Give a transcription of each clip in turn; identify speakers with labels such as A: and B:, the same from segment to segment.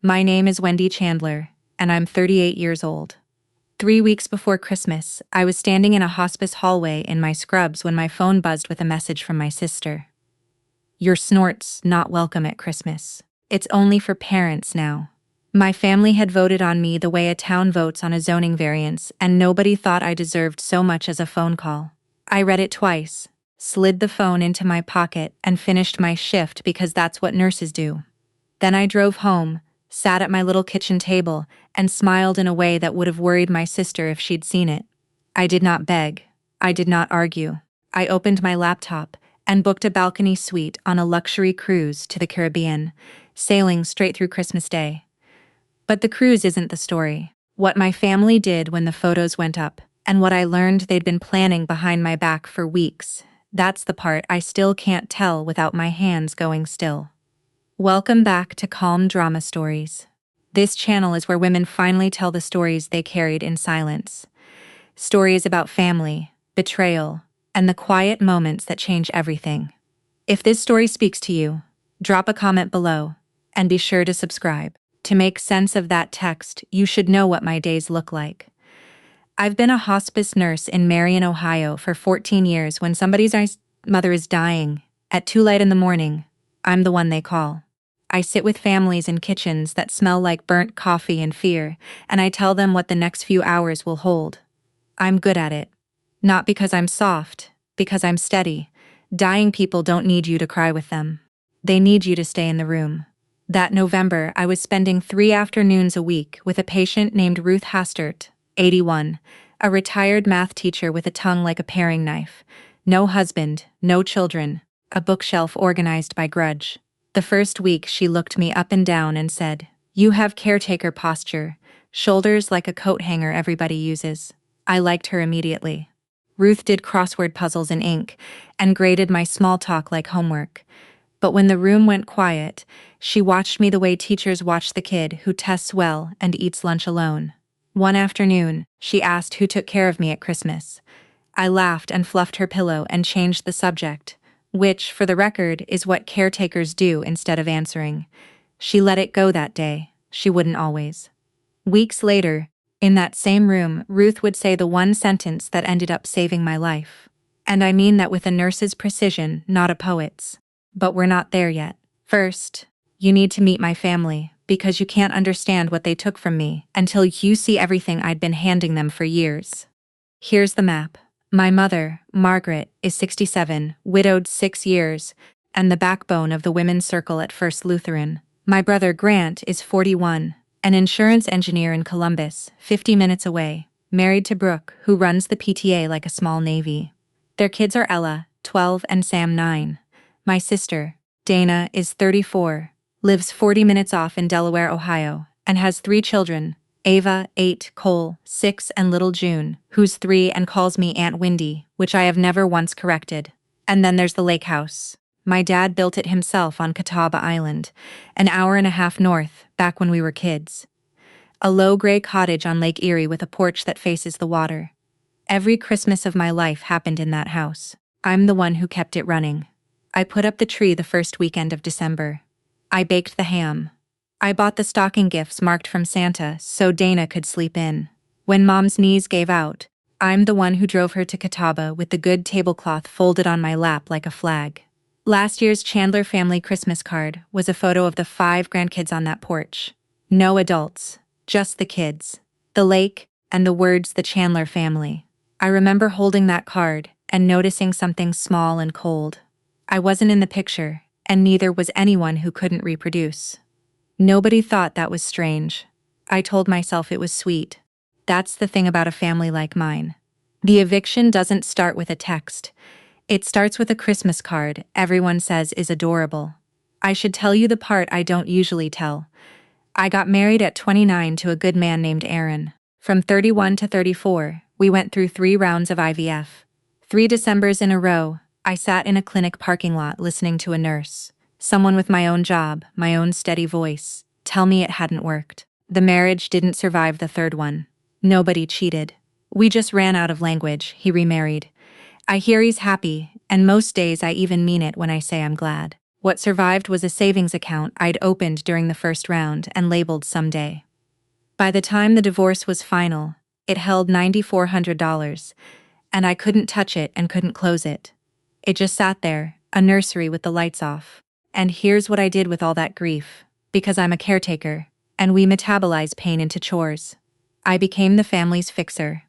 A: My name is Wendy Chandler, and I'm 38 years old. 3 weeks before Christmas, I was standing in a hospice hallway in my scrubs when my phone buzzed with a message from my sister. "Your snorts not welcome at Christmas. It's only for parents now." My family had voted on me the way a town votes on a zoning variance, and nobody thought I deserved so much as a phone call. I read it twice, slid the phone into my pocket, and finished my shift because that's what nurses do. Then I drove home, sat at my little kitchen table, and smiled in a way that would have worried my sister if she'd seen it. I did not beg. I did not argue. I opened my laptop and booked a balcony suite on a luxury cruise to the Caribbean, sailing straight through Christmas Day. But the cruise isn't the story. What my family did when the photos went up, and what I learned they'd been planning behind my back for weeks, that's the part I still can't tell without my hands going still. Welcome back to Calm Drama Stories. This channel is where women finally tell the stories they carried in silence. Stories about family, betrayal, and the quiet moments that change everything. If this story speaks to you, drop a comment below, and be sure to subscribe. To make sense of that text, you should know what my days look like. I've been a hospice nurse in Marion, Ohio for 14 years. When somebody's mother is dying, at 2 late in the morning, I'm the one they call. I sit with families in kitchens that smell like burnt coffee and fear, and I tell them what the next few hours will hold. I'm good at it. Not because I'm soft, because I'm steady. Dying people don't need you to cry with them. They need you to stay in the room. That November, I was spending 3 afternoons a week with a patient named Ruth Hastert, 81, a retired math teacher with a tongue like a paring knife. No husband, no children, a bookshelf organized by grudge. The first week she looked me up and down and said, "You have caretaker posture, shoulders like a coat hanger everybody uses." I liked her immediately. Ruth did crossword puzzles in ink and graded my small talk like homework. But when the room went quiet, she watched me the way teachers watch the kid who tests well and eats lunch alone. One afternoon, she asked who took care of me at Christmas. I laughed and fluffed her pillow and changed the subject, which, for the record, is what caretakers do instead of answering. She let it go that day. She wouldn't always. Weeks later, in that same room, Ruth would say the one sentence that ended up saving my life. And I mean that with a nurse's precision, not a poet's. But we're not there yet. First, you need to meet my family, because you can't understand what they took from me until you see everything I'd been handing them for years. Here's the map. My mother, Margaret, is 67, widowed 6 years, and the backbone of the women's circle at First Lutheran. My brother Grant is 41, an insurance engineer in Columbus, 50 minutes away, married to Brooke, who runs the PTA like a small navy. Their kids are Ella, 12, and Sam, 9. My sister, Dana, is 34, lives 40 minutes off in Delaware, Ohio, and has 3 children, Ava, 8, Cole, 6, and little June, who's 3 and calls me Aunt Windy, which I have never once corrected. And then there's the lake house. My dad built it himself on Catawba Island, an hour and a half north, back when we were kids. A low gray cottage on Lake Erie with a porch that faces the water. Every Christmas of my life happened in that house. I'm the one who kept it running. I put up the tree the first weekend of December. I baked the ham. I bought the stocking gifts marked from Santa so Dana could sleep in. When Mom's knees gave out, I'm the one who drove her to Catawba with the good tablecloth folded on my lap like a flag. Last year's Chandler family Christmas card was a photo of the 5 grandkids on that porch. No adults, just the kids, the lake, and the words "the Chandler family." I remember holding that card and noticing something small and cold. I wasn't in the picture, and neither was anyone who couldn't reproduce. Nobody thought that was strange. I told myself it was sweet. That's the thing about a family like mine. The eviction doesn't start with a text. It starts with a Christmas card everyone says is adorable. I should tell you the part I don't usually tell. I got married at 29 to a good man named Aaron. From 31 to 34, we went through 3 rounds of IVF. 3 Decembers in a row, I sat in a clinic parking lot listening to a nurse, someone with my own job, my own steady voice, tell me it hadn't worked. The marriage didn't survive the 3rd one. Nobody cheated. We just ran out of language. He remarried. I hear he's happy, and most days I even mean it when I say I'm glad. What survived was a savings account I'd opened during the first round and labeled someday. By the time the divorce was final, it held $9,400, and I couldn't touch it and couldn't close it. It just sat there, a nursery with the lights off. And here's what I did with all that grief. Because I'm a caretaker, and we metabolize pain into chores. I became the family's fixer.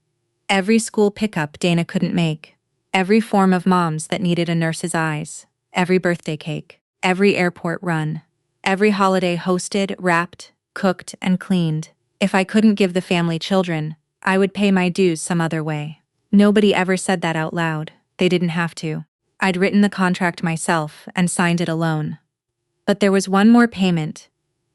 A: Every school pickup Dana couldn't make. Every form of moms that needed a nurse's eyes. Every birthday cake. Every airport run. Every holiday hosted, wrapped, cooked, and cleaned. If I couldn't give the family children, I would pay my dues some other way. Nobody ever said that out loud. They didn't have to. I'd written the contract myself and signed it alone. But there was one more payment,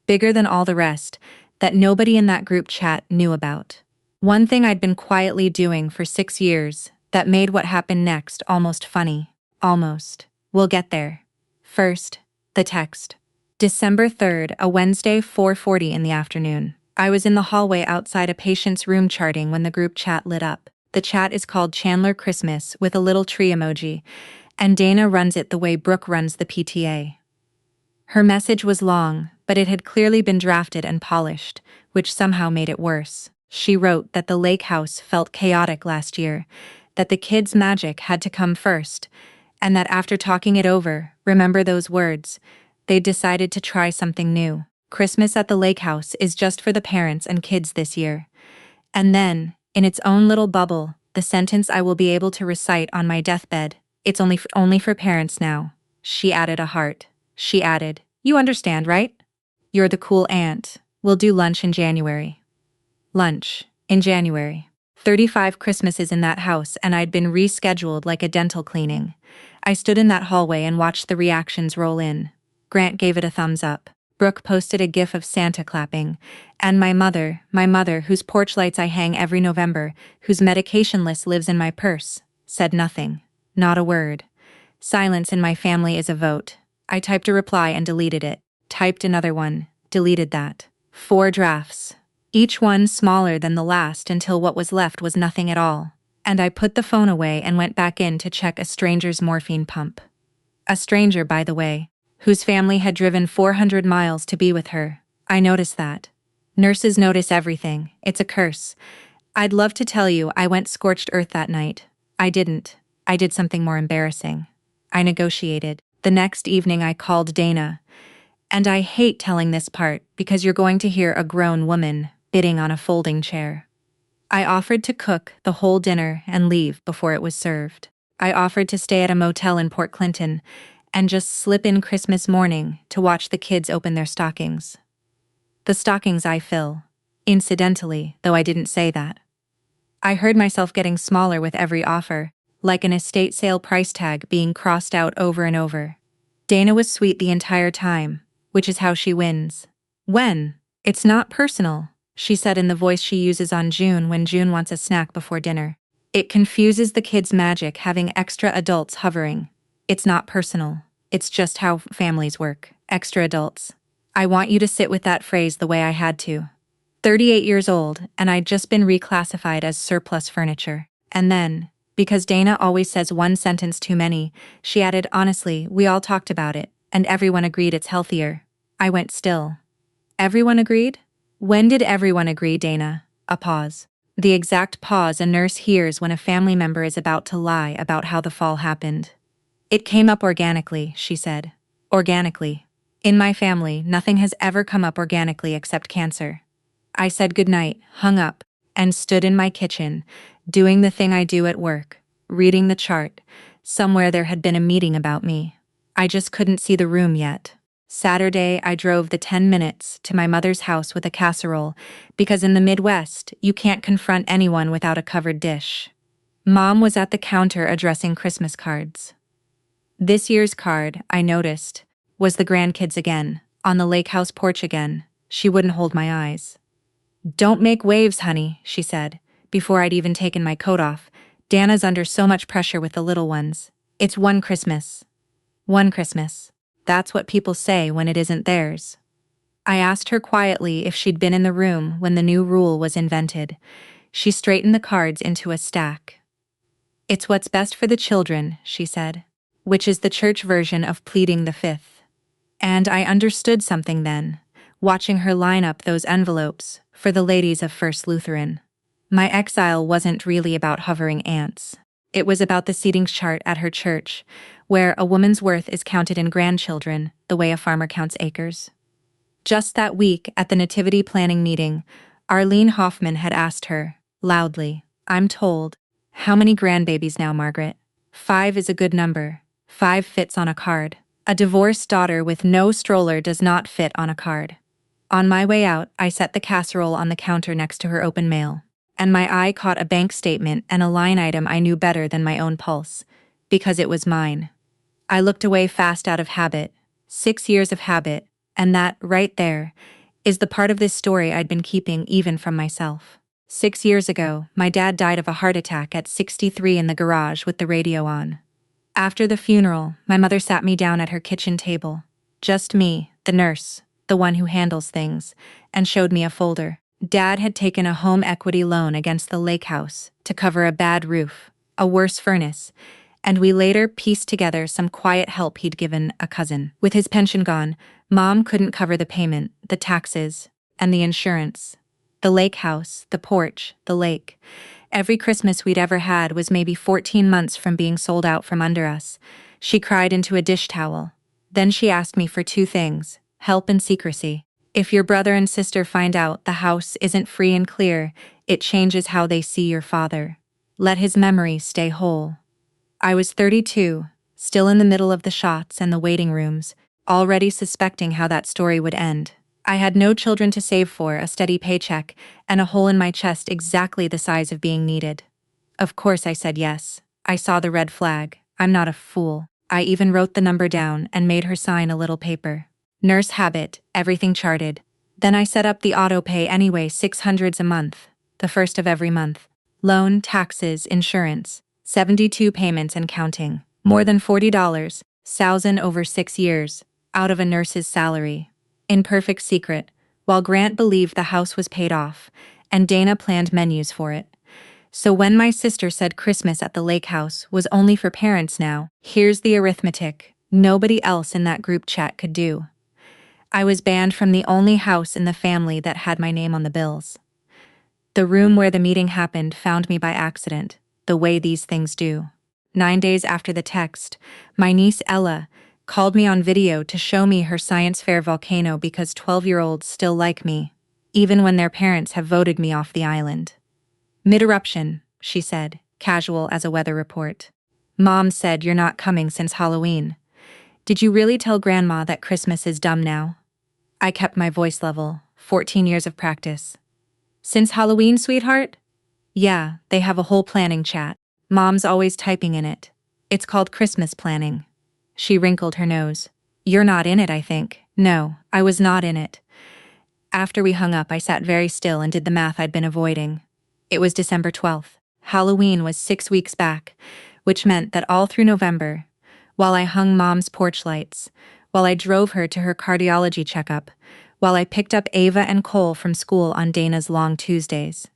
A: bigger than all the rest, that nobody in that group chat knew about. One thing I'd been quietly doing for 6 years that made what happened next almost funny. Almost. We'll get there. First, the text. December 3rd, a Wednesday, 4:40 in the afternoon. I was in the hallway outside a patient's room charting when the group chat lit up. The chat is called Chandler Christmas with a little tree emoji, and Dana runs it the way Brooke runs the PTA. Her message was long, but it had clearly been drafted and polished, which somehow made it worse. She wrote that the lake house felt chaotic last year, that the kids' magic had to come first, and that after talking it over, remember those words, they'd decided to try something new. Christmas at the lake house is just for the parents and kids this year. And then, in its own little bubble, the sentence I will be able to recite on my deathbed, it's only for parents now. She added a heart. She added, you understand, right? You're the cool aunt. We'll do lunch in January. Lunch. In January. 35 Christmases in that house, and I'd been rescheduled like a dental cleaning. I stood in that hallway and watched the reactions roll in. Grant gave it a thumbs up. Brooke posted a gif of Santa clapping. And my mother, whose porch lights I hang every November, whose medication list lives in my purse, said nothing. Not a word. Silence in my family is a vote. I typed a reply and deleted it. Typed another one. Deleted that. 4 drafts. Each one smaller than the last until what was left was nothing at all. And I put the phone away and went back in to check a stranger's morphine pump. A stranger, by the way, whose family had driven 400 miles to be with her. I noticed that. Nurses notice everything. It's a curse. I'd love to tell you I went scorched earth that night. I didn't. I did something more embarrassing. I negotiated. The next evening I called Dana. And I hate telling this part because you're going to hear a grown woman bidding on a folding chair. I offered to cook the whole dinner and leave before it was served. I offered to stay at a motel in Port Clinton and just slip in Christmas morning to watch the kids open their stockings. The stockings I fill. Incidentally, though I didn't say that. I heard myself getting smaller with every offer, like an estate sale price tag being crossed out over and over. Dana was sweet the entire time, which is how she wins. When? It's not personal, she said in the voice she uses on June when June wants a snack before dinner. It confuses the kids' magic having extra adults hovering. It's not personal. It's just how families work. Extra adults. I want you to sit with that phrase the way I had to. 38 years old, and I'd just been reclassified as surplus furniture. And then, because Dana always says one sentence too many, she added, honestly, we all talked about it, and everyone agreed it's healthier. I went still. Everyone agreed? When did everyone agree, Dana? A pause. The exact pause a nurse hears when a family member is about to lie about how the fall happened. It came up organically, she said. Organically. In my family, nothing has ever come up organically except cancer. I said goodnight, hung up, and stood in my kitchen, doing the thing I do at work, reading the chart. Somewhere there had been a meeting about me. I just couldn't see the room yet. Saturday, I drove the 10 minutes to my mother's house with a casserole, because in the Midwest, you can't confront anyone without a covered dish. Mom was at the counter addressing Christmas cards. This year's card, I noticed, was the grandkids again, on the lake house porch again. She wouldn't hold my eyes. Don't make waves, honey, she said, before I'd even taken my coat off. Dana's under so much pressure with the little ones. It's one Christmas. One Christmas. That's what people say when it isn't theirs. I asked her quietly if she'd been in the room when the new rule was invented. She straightened the cards into a stack. It's what's best for the children, she said, which is the church version of pleading the fifth. And I understood something then, watching her line up those envelopes for the ladies of First Lutheran. My exile wasn't really about hovering ants. It was about the seating chart at her church, where a woman's worth is counted in grandchildren the way a farmer counts acres. Just that week at the nativity planning meeting, Arlene Hoffman had asked her, loudly, "I'm told, how many grandbabies now, Margaret?" 5 is a good number. 5 fits on a card. A divorced daughter with no stroller does not fit on a card. On my way out, I set the casserole on the counter next to her open mail, and my eye caught a bank statement and a line item I knew better than my own pulse, because it was mine. I looked away fast out of habit, 6 years of habit, and that, right there, is the part of this story I'd been keeping even from myself. 6 years ago, my dad died of a heart attack at 63 in the garage with the radio on. After the funeral, my mother sat me down at her kitchen table. Just me, the nurse, the one who handles things, and showed me a folder. Dad had taken a home equity loan against the lake house to cover a bad roof, a worse furnace, and we later pieced together some quiet help he'd given a cousin. With his pension gone, Mom couldn't cover the payment, the taxes, and the insurance. The lake house, the porch, the lake. Every Christmas we'd ever had was maybe 14 months from being sold out from under us. She cried into a dish towel. Then she asked me for 2 things, help and secrecy. If your brother and sister find out the house isn't free and clear, it changes how they see your father. Let his memory stay whole. I was 32, still in the middle of the shots and the waiting rooms, already suspecting how that story would end. I had no children to save for, a steady paycheck, and a hole in my chest exactly the size of being needed. Of course I said yes. I saw the red flag. I'm not a fool. I even wrote the number down and made her sign a little paper. Nurse habit, everything charted. Then I set up the auto pay anyway, $600 a month, the first of every month. Loan, taxes, insurance, 72 payments and counting. More than $40, thousand over 6 years, out of a nurse's salary. In perfect secret, while Grant believed the house was paid off, and Dana planned menus for it. So when my sister said Christmas at the lake house was only for parents now, here's the arithmetic nobody else in that group chat could do. I was banned from the only house in the family that had my name on the bills. The room where the meeting happened found me by accident, the way these things do. 9 days after the text, my niece Ella called me on video to show me her science fair volcano because 12-year-olds still like me, even when their parents have voted me off the island. Mid-eruption, she said, casual as a weather report. Mom said you're not coming since Halloween. Did you really tell Grandma that Christmas is dumb now? I kept my voice level, 14 years of practice. Since Halloween, sweetheart? Yeah, they have a whole planning chat. Mom's always typing in it. It's called Christmas planning. She wrinkled her nose. You're not in it, I think. No, I was not in it. After we hung up, I sat very still and did the math I'd been avoiding. It was December 12th. Halloween was 6 weeks back, which meant that all through November, while I hung Mom's porch lights, while I drove her to her cardiology checkup, while I picked up Ava and Cole from school on Dana's long Tuesdays,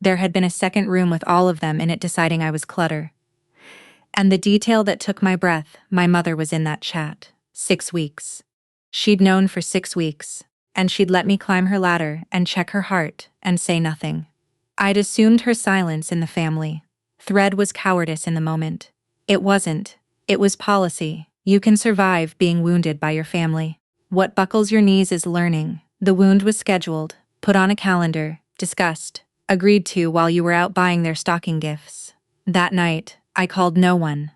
A: there had been a second room with all of them in it deciding I was clutter. And the detail that took my breath, my mother was in that chat. 6 weeks. She'd known for 6 weeks, and she'd let me climb her ladder and check her heart and say nothing. I'd assumed her silence in the family. Thread was cowardice in the moment. It wasn't. It was policy. You can survive being wounded by your family. What buckles your knees is learning. The wound was scheduled, put on a calendar, discussed, agreed to while you were out buying their stocking gifts. That night, I called no one.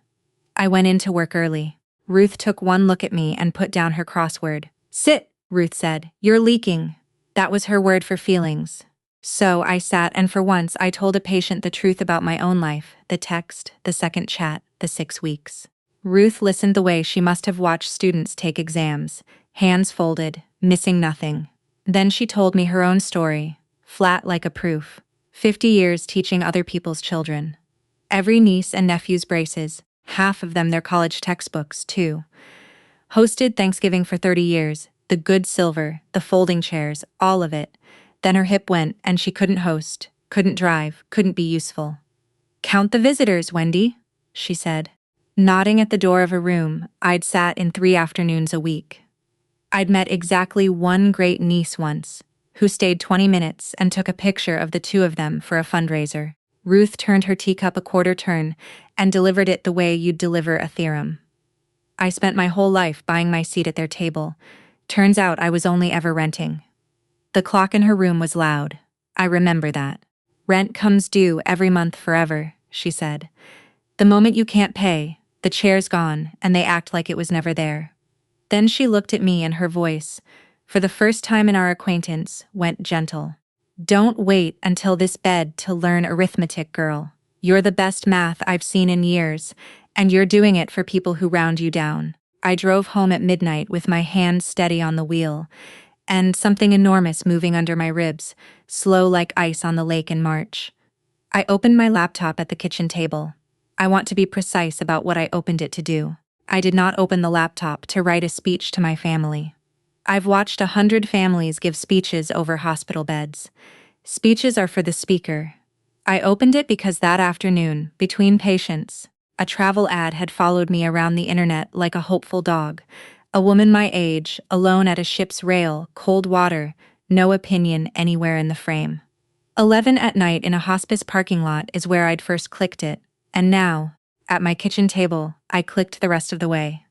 A: I went into work early. Ruth took one look at me and put down her crossword. Sit, Ruth said. You're leaking. That was her word for feelings. So I sat, and for once I told a patient the truth about my own life, the text, the second chat, the 6 weeks. Ruth listened the way she must have watched students take exams, hands folded, missing nothing. Then she told me her own story, flat like a proof. 50 years teaching other people's children. Every niece and nephew's braces, half of them their college textbooks, too. Hosted Thanksgiving for 30 years, the good silver, the folding chairs, all of it. Then her hip went and she couldn't host, couldn't drive, couldn't be useful. Count the visitors, Wendy, she said, nodding at the door of a room I'd sat in 3 afternoons a week. I'd met exactly one great niece once, who stayed 20 minutes and took a picture of the two of them for a fundraiser. Ruth turned her teacup a quarter turn and delivered it the way you'd deliver a theorem. I spent my whole life buying my seat at their table. Turns out I was only ever renting. The clock in her room was loud. I remember that. Rent comes due every month forever, she said. The moment you can't pay, the chair's gone and they act like it was never there. Then she looked at me and her voice, for the first time in our acquaintance, went gentle. Don't wait until this bed to learn arithmetic, girl. You're the best math I've seen in years, and you're doing it for people who round you down. I drove home at midnight with my hand steady on the wheel, and something enormous moving under my ribs, slow like ice on the lake in March. I opened my laptop at the kitchen table. I want to be precise about what I opened it to do. I did not open the laptop to write a speech to my family. I've watched 100 families give speeches over hospital beds. Speeches are for the speaker. I opened it because that afternoon, between patients, a travel ad had followed me around the internet like a hopeful dog. A woman my age, alone at a ship's rail, cold water, no opinion anywhere in the frame. 11 at night in a hospice parking lot is where I'd first clicked it, and now, at my kitchen table, I clicked the rest of the way.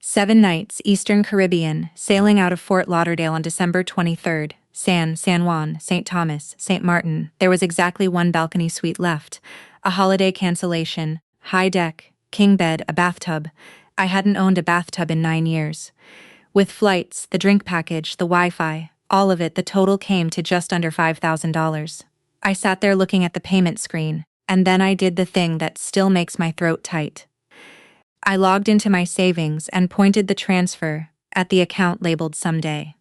A: 7 nights, Eastern Caribbean, sailing out of Fort Lauderdale on December 23rd, San Juan, St. Thomas, St. Martin. There was exactly one balcony suite left. A holiday cancellation, high deck, king bed, a bathtub. I hadn't owned a bathtub in 9 years. With flights, the drink package, the Wi-Fi, all of it, the total came to just under $5,000. I sat there looking at the payment screen, and then I did the thing that still makes my throat tight. I logged into my savings and pointed the transfer at the account labeled Someday.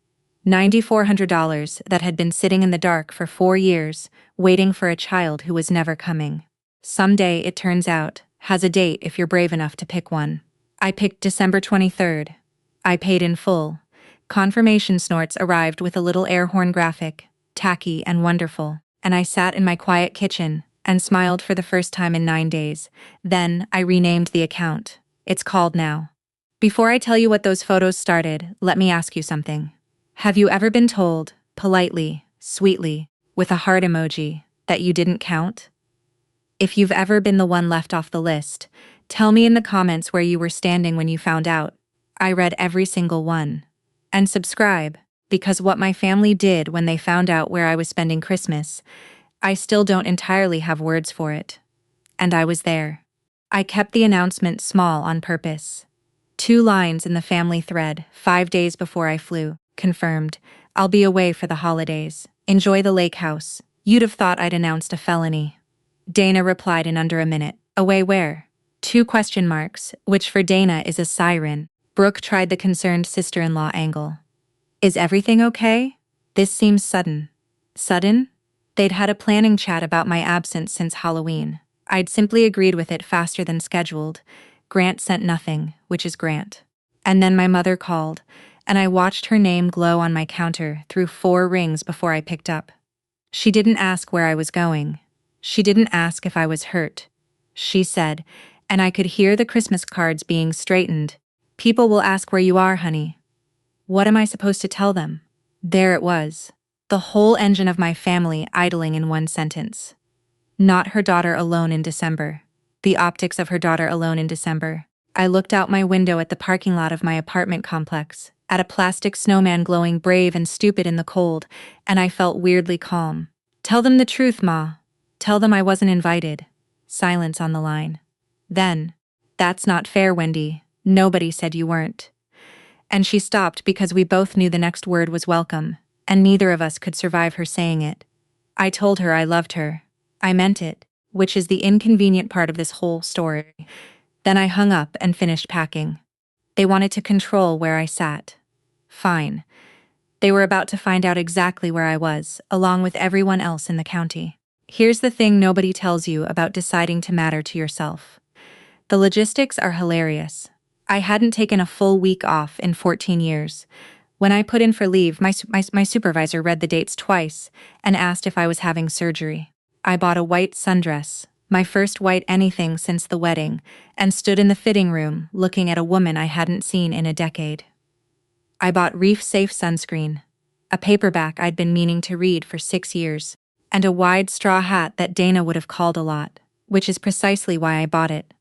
A: $9,400 that had been sitting in the dark for 4 years, waiting for a child who was never coming. Someday, it turns out, has a date if you're brave enough to pick one. I picked December 23rd. I paid in full. Confirmation snorts arrived with a little air horn graphic, tacky and wonderful, and I sat in my quiet kitchen and smiled for the first time in 9 days. Then I renamed the account. It's called now. Before I tell you what those photos started, let me ask you something. Have you ever been told, politely, sweetly, with a heart emoji, that you didn't count? If you've ever been the one left off the list, tell me in the comments where you were standing when you found out. I read every single one. And subscribe, because what my family did when they found out where I was spending Christmas, I still don't entirely have words for it. And I was there. I kept the announcement small on purpose. 2 lines in the family thread, 5 days before I flew. Confirmed. I'll be away for the holidays. Enjoy the lake house. You'd have thought I'd announced a felony. Dana replied in under a minute. Away where? 2 question marks, which for Dana is a siren. Brooke tried the concerned sister-in-law angle. Is everything okay? This seems sudden. Sudden? They'd had a planning chat about my absence since Halloween. I'd simply agreed with it faster than scheduled. Grant sent nothing, which is Grant. And then my mother called, and I watched her name glow on my counter through 4 rings before I picked up. She didn't ask where I was going. She didn't ask if I was hurt. She said, and I could hear the Christmas cards being straightened, "People will ask where you are, honey." What am I supposed to tell them? There it was. The whole engine of my family idling in one sentence. Not her daughter alone in December. The optics of her daughter alone in December. I looked out my window at the parking lot of my apartment complex, at a plastic snowman glowing brave and stupid in the cold, and I felt weirdly calm. Tell them the truth, Ma. Tell them I wasn't invited. Silence on the line. Then, that's not fair, Wendy. Nobody said you weren't. And she stopped because we both knew the next word was welcome, and neither of us could survive her saying it. I told her I loved her. I meant it, which is the inconvenient part of this whole story. Then I hung up and finished packing. They wanted to control where I sat. Fine. They were about to find out exactly where I was, along with everyone else in the county. Here's the thing nobody tells you about deciding to matter to yourself. The logistics are hilarious. I hadn't taken a full week off in 14 years. When I put in for leave, my supervisor read the dates twice and asked if I was having surgery. I bought a white sundress, my first white anything since the wedding, and stood in the fitting room looking at a woman I hadn't seen in a decade. I bought reef-safe sunscreen, a paperback I'd been meaning to read for 6 years, and a wide straw hat that Dana would have called a lot, which is precisely why I bought it.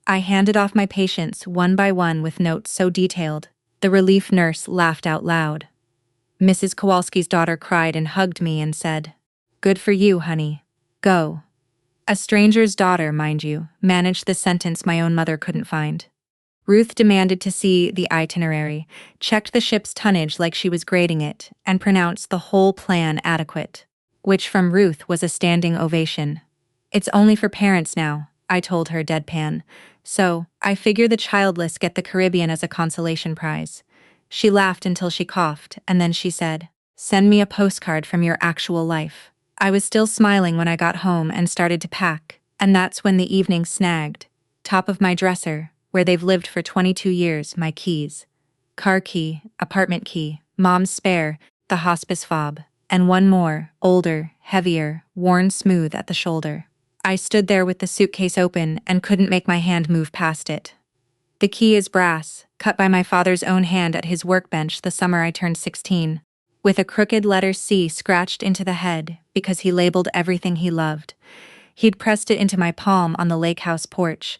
A: I handed off my patients one by one with notes so detailed, the relief nurse laughed out loud. Mrs. Kowalski's daughter cried and hugged me and said, "Good for you, honey. Go." A stranger's daughter, mind you, managed the sentence my own mother couldn't find. Ruth demanded to see the itinerary, checked the ship's tonnage like she was grading it, and pronounced the whole plan adequate. Which from Ruth was a standing ovation. "It's only for parents now," I told her deadpan. "So, I figure the childless get the Caribbean as a consolation prize." She laughed until she coughed, and then she said, "Send me a postcard from your actual life." I was still smiling when I got home and started to pack, and that's when the evening snagged. Top of my dresser, where they've lived for 22 years, my keys. Car key, apartment key, mom's spare, the hospice fob, and one more, older, heavier, worn smooth at the shoulder. I stood there with the suitcase open and couldn't make my hand move past it. The key is brass, cut by my father's own hand at his workbench the summer I turned 16, with a crooked letter C scratched into the head because he labeled everything he loved. He'd pressed it into my palm on the lake house porch,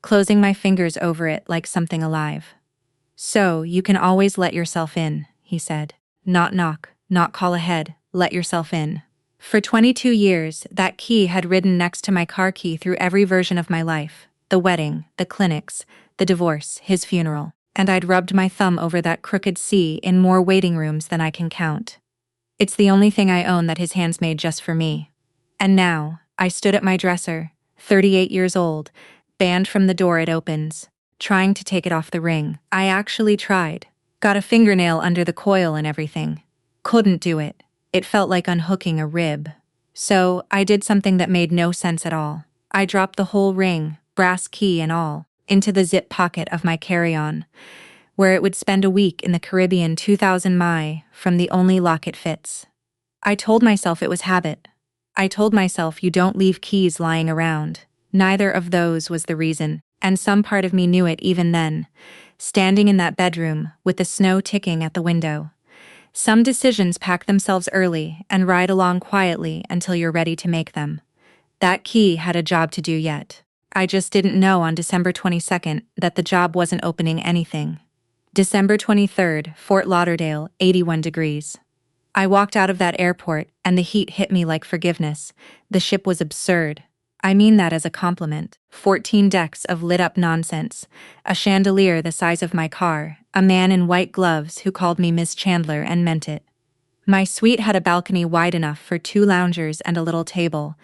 A: closing my fingers over it like something alive. "So, you can always let yourself in," he said. "Not knock, not call ahead, let yourself in." For 22 years, that key had ridden next to my car key through every version of my life. The wedding, the clinics, the divorce, his funeral. And I'd rubbed my thumb over that crooked C in more waiting rooms than I can count. It's the only thing I own that his hands made just for me. And now, I stood at my dresser, 38 years old, banned from the door it opens, trying to take it off the ring. I actually tried. Got a fingernail under the coil and everything. Couldn't do it. It felt like unhooking a rib. So, I did something that made no sense at all. I dropped the whole ring, brass key and all, into the zip pocket of my carry-on, where it would spend a week in the Caribbean 2,000 mi from the only lock it fits. I told myself it was habit. I told myself you don't leave keys lying around. Neither of those was the reason, and some part of me knew it even then, standing in that bedroom with the snow ticking at the window. Some decisions pack themselves early and ride along quietly until you're ready to make them. That key had a job to do yet. I just didn't know on December 22nd that the job wasn't opening anything. December 23rd, Fort Lauderdale, 81 degrees. I walked out of that airport and the heat hit me like forgiveness. The ship was absurd. I mean that as a compliment. 14 decks of lit-up nonsense, a chandelier the size of my car, a man in white gloves who called me Miss Chandler and meant it. My suite had a balcony wide enough for 2 loungers and a little table,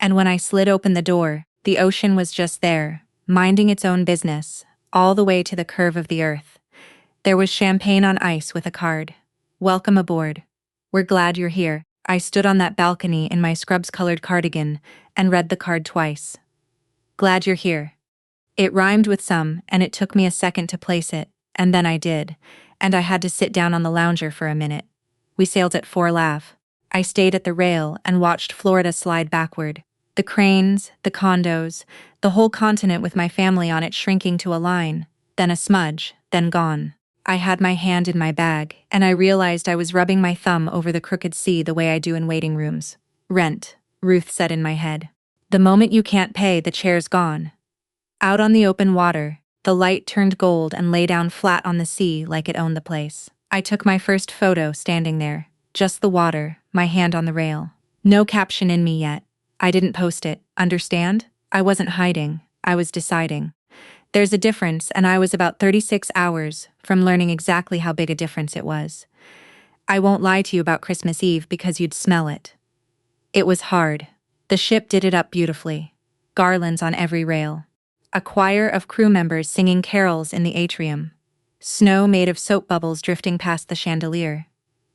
A: and when I slid open the door, the ocean was just there, minding its own business, all the way to the curve of the earth. There was champagne on ice with a card. "Welcome aboard. We're glad you're here." I stood on that balcony in my scrubs-colored cardigan and read the card twice. "Glad you're here." It rhymed with some, and it took me a second to place it, and then I did, and I had to sit down on the lounger for a minute. We sailed at 4 Lav. I stayed at the rail and watched Florida slide backward. The cranes, the condos, the whole continent with my family on it shrinking to a line, then a smudge, then gone. I had my hand in my bag, and I realized I was rubbing my thumb over the crooked C the way I do in waiting rooms. "Rent," Ruth said in my head. "The moment you can't pay, the chair's gone." Out on the open water, the light turned gold and lay down flat on the sea like it owned the place. I took my first photo standing there, just the water, my hand on the rail. No caption in me yet. I didn't post it, understand? I wasn't hiding, I was deciding. There's a difference, and I was about 36 hours from learning exactly how big a difference it was. I won't lie to you about Christmas Eve because you'd smell it. It was hard. The ship did it up beautifully. Garlands on every rail. A choir of crew members singing carols in the atrium. Snow made of soap bubbles drifting past the chandelier.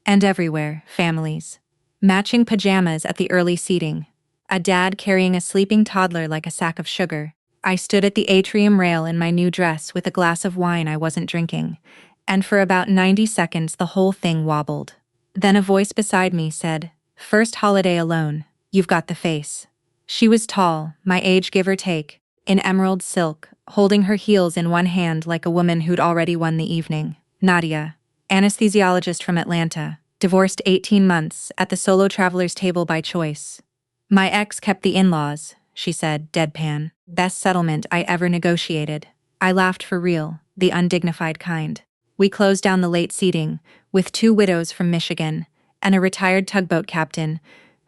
A: And everywhere, families. Matching pajamas at the early seating. A dad carrying a sleeping toddler like a sack of sugar. I stood at the atrium rail in my new dress with a glass of wine I wasn't drinking, and for about 90 seconds the whole thing wobbled. Then a voice beside me said, "First holiday alone, you've got the face." She was tall, my age give or take, in emerald silk, holding her heels in one hand like a woman who'd already won the evening. "Nadia." Anesthesiologist from Atlanta, divorced 18 months, at the solo traveler's table by choice. My ex kept the in-laws, she said, deadpan. Best settlement I ever negotiated. I laughed for real, the undignified kind. We closed down the late seating, with 2 widows from Michigan, and a retired tugboat captain,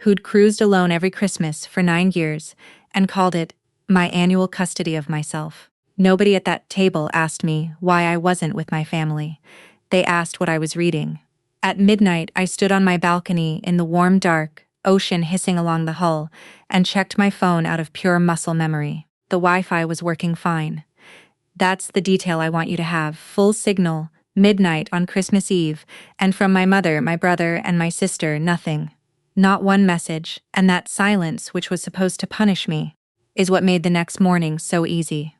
A: who'd cruised alone every Christmas for 9 years, and called it my annual custody of myself. Nobody at that table asked me why I wasn't with my family. They asked what I was reading. At midnight, I stood on my balcony in the warm dark, ocean hissing along the hull, and checked my phone out of pure muscle memory. The Wi-Fi was working fine. That's the detail I want you to have: full signal, midnight on Christmas Eve, and from my mother, my brother, and my sister, nothing. Not one message, and that silence, which was supposed to punish me, is what made the next morning so easy.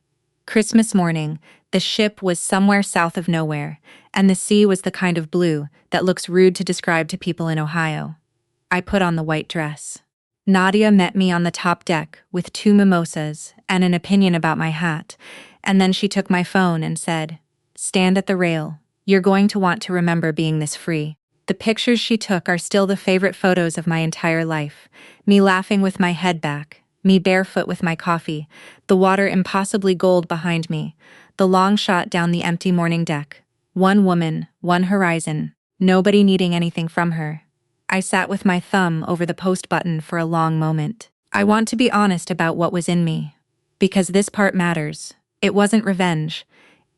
A: Christmas morning, the ship was somewhere south of nowhere, and the sea was the kind of blue that looks rude to describe to people in Ohio. I put on the white dress. Nadia met me on the top deck with 2 mimosas and an opinion about my hat, and then she took my phone and said, "Stand at the rail. You're going to want to remember being this free." The pictures she took are still the favorite photos of my entire life. Me laughing with my head back, me barefoot with my coffee, the water impossibly gold behind me, the long shot down the empty morning deck. One woman, one horizon, nobody needing anything from her. I sat with my thumb over the post button for a long moment. I want to be honest about what was in me, because this part matters. It wasn't revenge.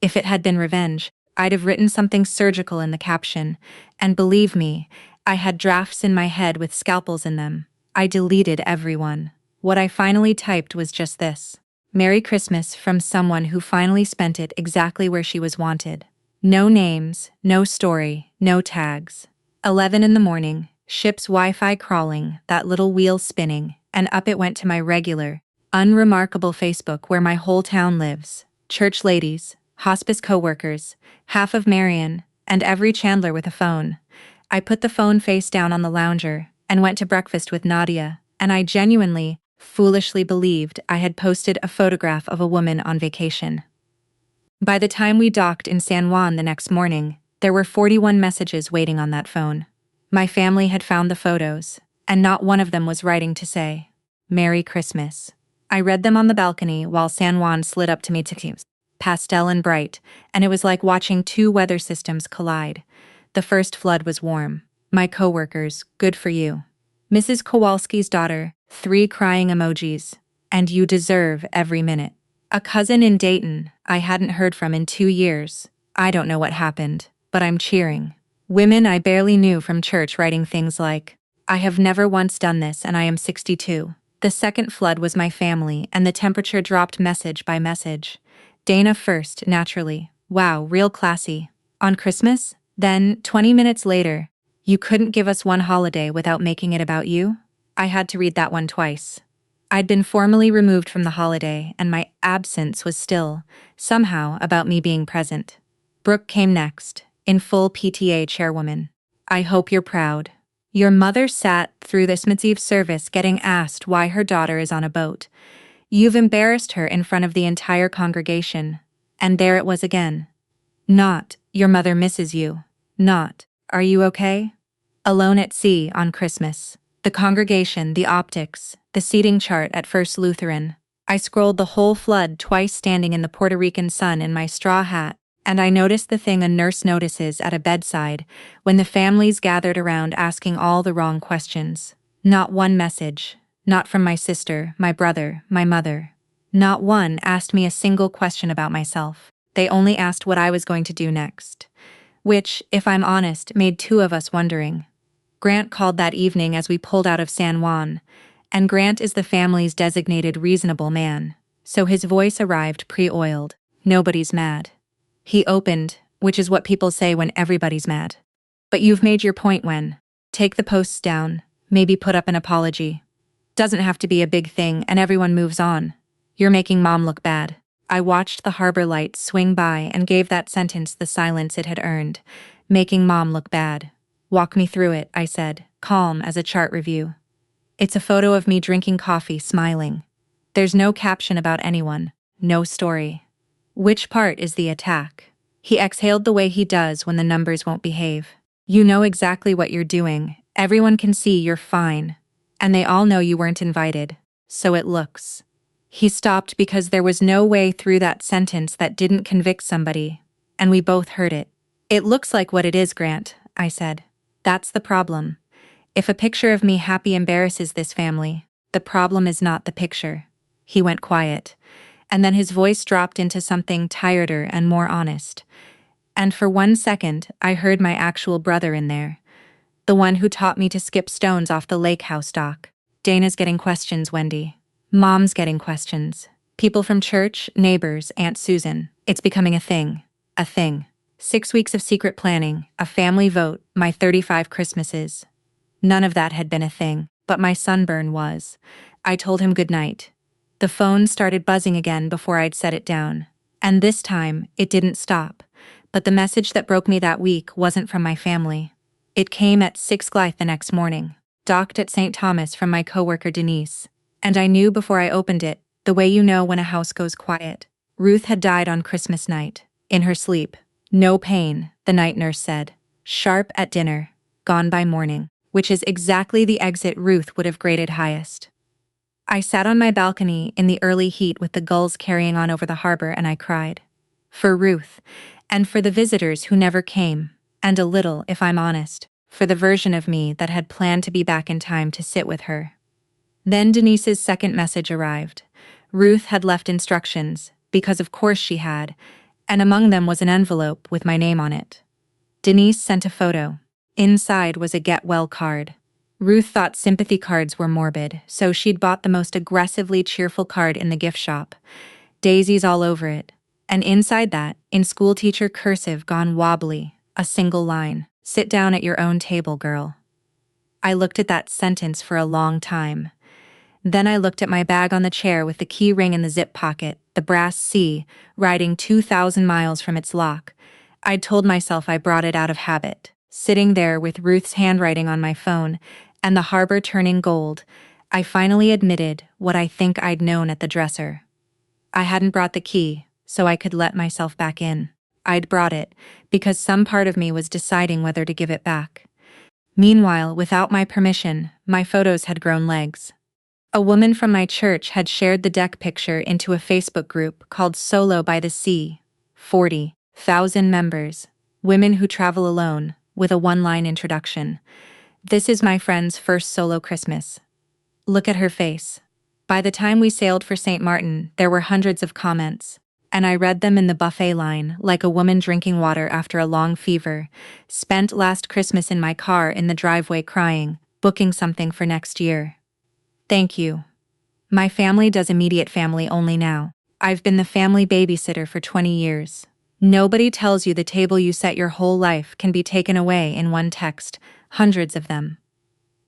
A: If it had been revenge, I'd have written something surgical in the caption, and believe me, I had drafts in my head with scalpels in them. I deleted everyone. What I finally typed was just this: "Merry Christmas from someone who finally spent it exactly where she was wanted." No names, no story, no tags. 11 in the morning, ship's Wi-Fi crawling, that little wheel spinning, and up it went to my regular, unremarkable Facebook where my whole town lives. Church ladies, hospice co-workers, half of Marion, and every Chandler with a phone. I put the phone face down on the lounger and went to breakfast with Nadia, and I genuinely, foolishly believed I had posted a photograph of a woman on vacation. By the time we docked in San Juan the next morning, there were 41 messages waiting on that phone. My family had found the photos, and not one of them was writing to say, "Merry Christmas." I read them on the balcony while San Juan slid up to me to keep pastel and bright, and it was like watching 2 weather systems collide. The first flood was warm. My coworkers, "Good for you." Mrs. Kowalski's daughter, 3 crying emojis, "And you deserve every minute." A cousin in Dayton I hadn't heard from in 2 years. I don't know what happened, but I'm cheering. Women I barely knew from church writing things like, "I have never once done this and I am 62. The second flood was my family, and the temperature dropped message by message. Dana first, naturally. "Wow, real classy. On Christmas?" Then, 20 minutes later, "You couldn't give us one holiday without making it about you?" I had to read that one twice. I'd been formally removed from the holiday, and my absence was still, somehow, about me being present. Brooke came next, in full PTA chairwoman. "I hope you're proud. Your mother sat through this Mitzvah service getting asked why her daughter is on a boat. You've embarrassed her in front of the entire congregation." And there it was again. Not, "Your mother misses you." Not, "Are you okay?" Alone at sea on Christmas. The congregation, the optics, the seating chart at First Lutheran. I scrolled the whole flood twice standing in the Puerto Rican sun in my straw hat, and I noticed the thing a nurse notices at a bedside when the families gathered around asking all the wrong questions. Not one message. Not from my sister, my brother, my mother. Not one asked me a single question about myself. They only asked what I was going to do next. Which, if I'm honest, made 2 of us wondering. Grant called that evening as we pulled out of San Juan, and Grant is the family's designated reasonable man, so his voice arrived pre-oiled. "Nobody's mad." He opened, which is what people say when everybody's mad. "But you've made your point, Wen. Take the posts down, maybe put up an apology. Doesn't have to be a big thing and everyone moves on. You're making Mom look bad." I watched the harbor lights swing by and gave that sentence the silence it had earned. "Making Mom look bad." "Walk me through it," I said, calm as a chart review. It's a photo of me drinking coffee, smiling. There's no caption about anyone, no story. Which part is the attack? He exhaled the way he does when the numbers won't behave. You know exactly what you're doing. Everyone can see you're fine. And they all know you weren't invited. So it looks. He stopped because there was no way through that sentence that didn't convict somebody. And we both heard it. It looks like what it is, Grant, I said. That's the problem. If a picture of me happy embarrasses this family, the problem is not the picture. He went quiet. And then his voice dropped into something tireder and more honest. And for 1 second, I heard my actual brother in there. The one who taught me to skip stones off the lake house dock. Dana's getting questions, Wendy. Mom's getting questions. People from church, neighbors, Aunt Susan. It's becoming a thing. A thing. 6 weeks of secret planning, a family vote, my 35 Christmases. None of that had been a thing, but my sunburn was. I told him goodnight. The phone started buzzing again before I'd set it down. And this time, it didn't stop. But the message that broke me that week wasn't from my family. It came at 6 Glythe the next morning, docked at St. Thomas from my coworker Denise. And I knew before I opened it, the way you know when a house goes quiet. Ruth had died on Christmas night, in her sleep. No pain, the night nurse said. Sharp at dinner, gone by morning, which is exactly the exit Ruth would have graded highest. I sat on my balcony in the early heat with the gulls carrying on over the harbor and I cried. For Ruth, and for the visitors who never came, and a little, if I'm honest, for the version of me that had planned to be back in time to sit with her. Then Denise's second message arrived. Ruth had left instructions, because of course she had, and among them was an envelope with my name on it. Denise sent a photo. Inside was a get well card. Ruth thought sympathy cards were morbid, so she'd bought the most aggressively cheerful card in the gift shop. Daisies all over it. And inside that, in schoolteacher cursive gone wobbly, a single line. Sit down at your own table, girl. I looked at that sentence for a long time. Then I looked at my bag on the chair with the key ring in the zip pocket, the brass C, riding 2,000 miles from its lock. I'd told myself I brought it out of habit. Sitting there with Ruth's handwriting on my phone, and the harbor turning gold, I finally admitted what I think I'd known at the dresser. I hadn't brought the key, so I could let myself back in. I'd brought it, because some part of me was deciding whether to give it back. Meanwhile, without my permission, my photos had grown legs. A woman from my church had shared the deck picture into a Facebook group called Solo by the Sea. 40,000 members. Women who travel alone, with a one-line introduction. This is my friend's first solo Christmas. Look at her face. By the time we sailed for St. Martin, there were hundreds of comments, and I read them in the buffet line like a woman drinking water after a long fever. Spent last Christmas in my car in the driveway crying, booking something for next year. Thank you. My family does immediate family only now. I've been the family babysitter for 20 years. Nobody tells you the table you set your whole life can be taken away in one text, hundreds of them.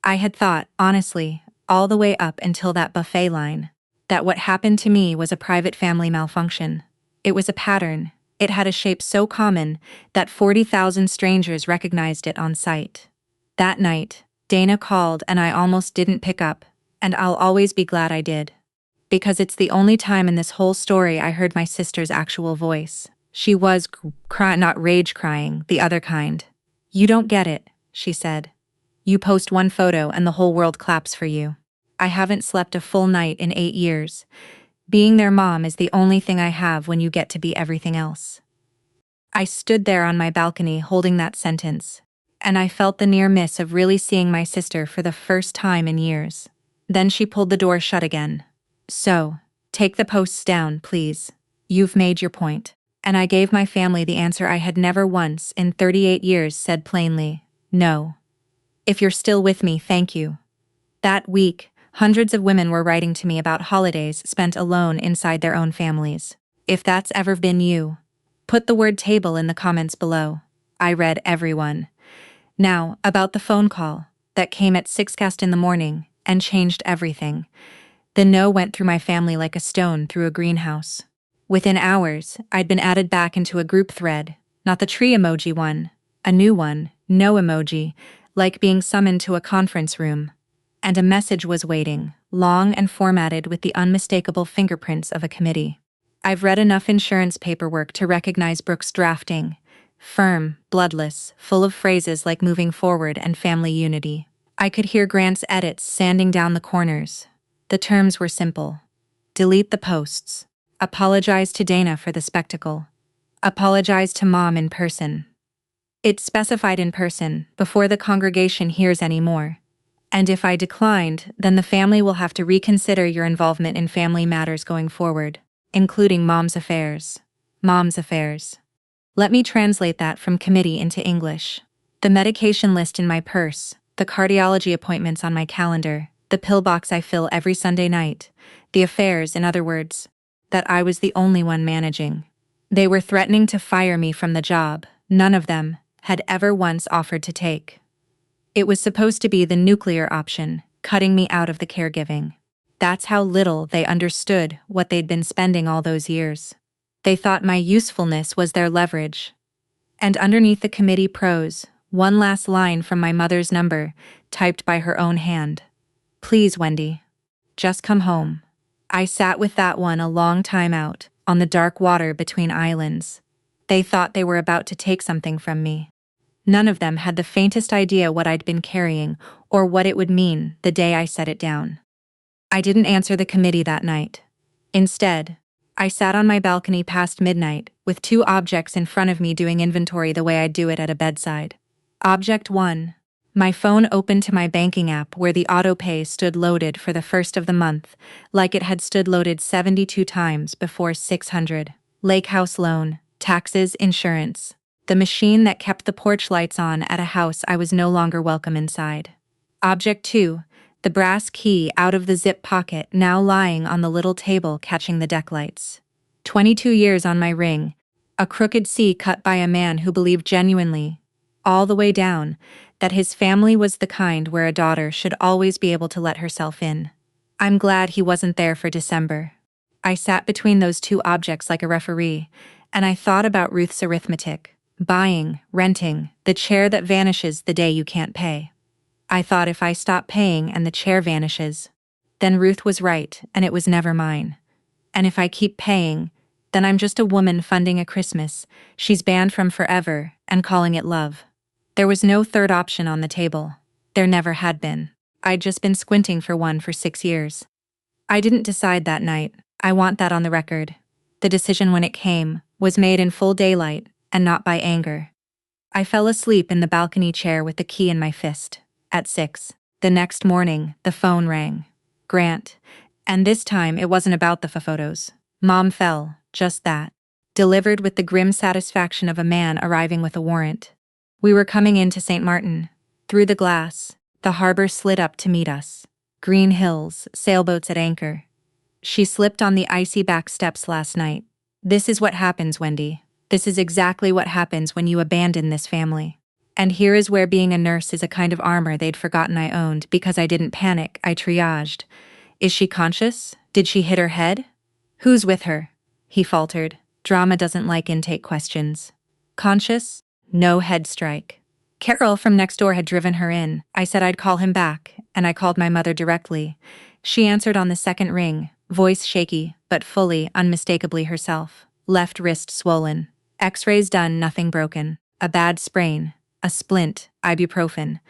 A: I had thought, honestly, all the way up until that buffet line, that what happened to me was a private family malfunction. It was a pattern. It had a shape so common that 40,000 strangers recognized it on sight. That night, Dana called and I almost didn't pick up, and I'll always be glad I did. Because it's the only time in this whole story I heard my sister's actual voice. She was not rage crying, the other kind. You don't get it, she said. You post one photo and the whole world claps for you. I haven't slept a full night in 8 years. Being their mom is the only thing I have when you get to be everything else. I stood there on my balcony holding that sentence, and I felt the near miss of really seeing my sister for the first time in years. Then she pulled the door shut again. So, take the posts down, please. You've made your point. And I gave my family the answer I had never once in 38 years said plainly, no. If you're still with me, thank you. That week, hundreds of women were writing to me about holidays spent alone inside their own families. If that's ever been you, put the word table in the comments below. I read everyone. Now, about the phone call that came at 6 in the morning and changed everything. The no went through my family like a stone through a greenhouse. Within hours, I'd been added back into a group thread, not the tree emoji one, a new one, no emoji, like being summoned to a conference room. And a message was waiting, long and formatted with the unmistakable fingerprints of a committee. I've read enough insurance paperwork to recognize Brooke's drafting. Firm, bloodless, full of phrases like moving forward and family unity. I could hear Grant's edits sanding down the corners. The terms were simple. Delete the posts. Apologize to Dana for the spectacle. Apologize to Mom in person. It specified in person, before the congregation hears any more. And if I declined, then the family will have to reconsider your involvement in family matters going forward, including Mom's affairs. Mom's affairs. Let me translate that from committee into English. The medication list in my purse, the cardiology appointments on my calendar, the pill box I fill every Sunday night, the affairs, in other words, that I was the only one managing. They were threatening to fire me from the job. None of them had ever once offered to take. It was supposed to be the nuclear option, cutting me out of the caregiving. That's how little they understood what they'd been spending all those years. They thought my usefulness was their leverage. And underneath the committee prose, one last line from my mother's number, typed by her own hand. Please, Wendy. Just come home. I sat with that one a long time out, on the dark water between islands. They thought they were about to take something from me. None of them had the faintest idea what I'd been carrying, or what it would mean the day I set it down. I didn't answer the committee that night. Instead, I sat on my balcony past midnight, with two objects in front of me doing inventory the way I'd do it at a bedside. Object 1. My phone opened to my banking app where the auto-pay stood loaded for the first of the month, like it had stood loaded 72 times before 600. Lake house loan, taxes, insurance. The machine that kept the porch lights on at a house I was no longer welcome inside. Object 2. The brass key out of the zip pocket now lying on the little table catching the deck lights. 22 years on my ring. A crooked C cut by a man who believed genuinely, all the way down, that his family was the kind where a daughter should always be able to let herself in. I'm glad he wasn't there for December. I sat between those two objects like a referee, and I thought about Ruth's arithmetic. Buying, renting, the chair that vanishes the day you can't pay. I thought if I stop paying and the chair vanishes, then Ruth was right and it was never mine. And if I keep paying, then I'm just a woman funding a Christmas she's banned from forever and calling it love. There was no third option on the table. There never had been. I'd just been squinting for one for 6 years. I didn't decide that night. I want that on the record. The decision when it came was made in full daylight and not by anger. I fell asleep in the balcony chair with the key in my fist. At 6. The next morning, the phone rang. Grant. And this time it wasn't about the photos. Mom fell, just that. Delivered with the grim satisfaction of a man arriving with a warrant. We were coming into St. Martin. Through the glass, the harbor slid up to meet us. Green hills, sailboats at anchor. She slipped on the icy back steps last night. This is what happens, Wendy. This is exactly what happens when you abandon this family. And here is where being a nurse is a kind of armor they'd forgotten I owned because I didn't panic, I triaged. Is she conscious? Did she hit her head? Who's with her? He faltered. Drama doesn't like intake questions. Conscious? No head strike. Carol from next door had driven her in. I said I'd call him back, and I called my mother directly. She answered on the second ring, voice shaky, but fully, unmistakably herself. Left wrist swollen. X-rays done, nothing broken. A bad sprain. A splint, ibuprofen.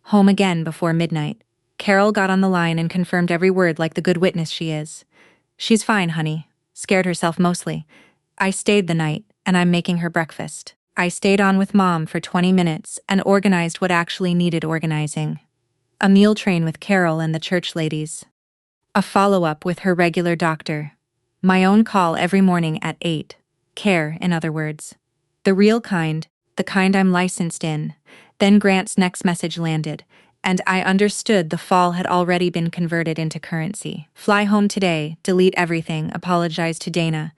A: Home again before midnight. Carol got on the line and confirmed every word like the good witness she is. She's fine, honey. Scared herself mostly. I stayed the night, and I'm making her breakfast. I stayed on with Mom for 20 minutes and organized what actually needed organizing. A meal train with Carol and the church ladies. A follow-up with her regular doctor. My own call every morning at 8. Care, in other words. The real kind, the kind I'm licensed in. Then Grant's next message landed, and I understood the fall had already been converted into currency. Fly home today, delete everything, apologize to Dana.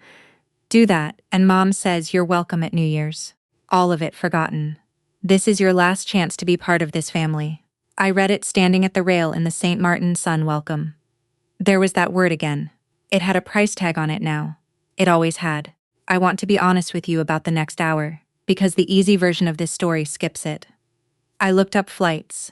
A: Do that, and Mom says you're welcome at New Year's. All of it forgotten. This is your last chance to be part of this family. I read it standing at the rail in the St. Martin Sun welcome. There was that word again. It had a price tag on it now. It always had. I want to be honest with you about the next hour, because the easy version of this story skips it. I looked up flights.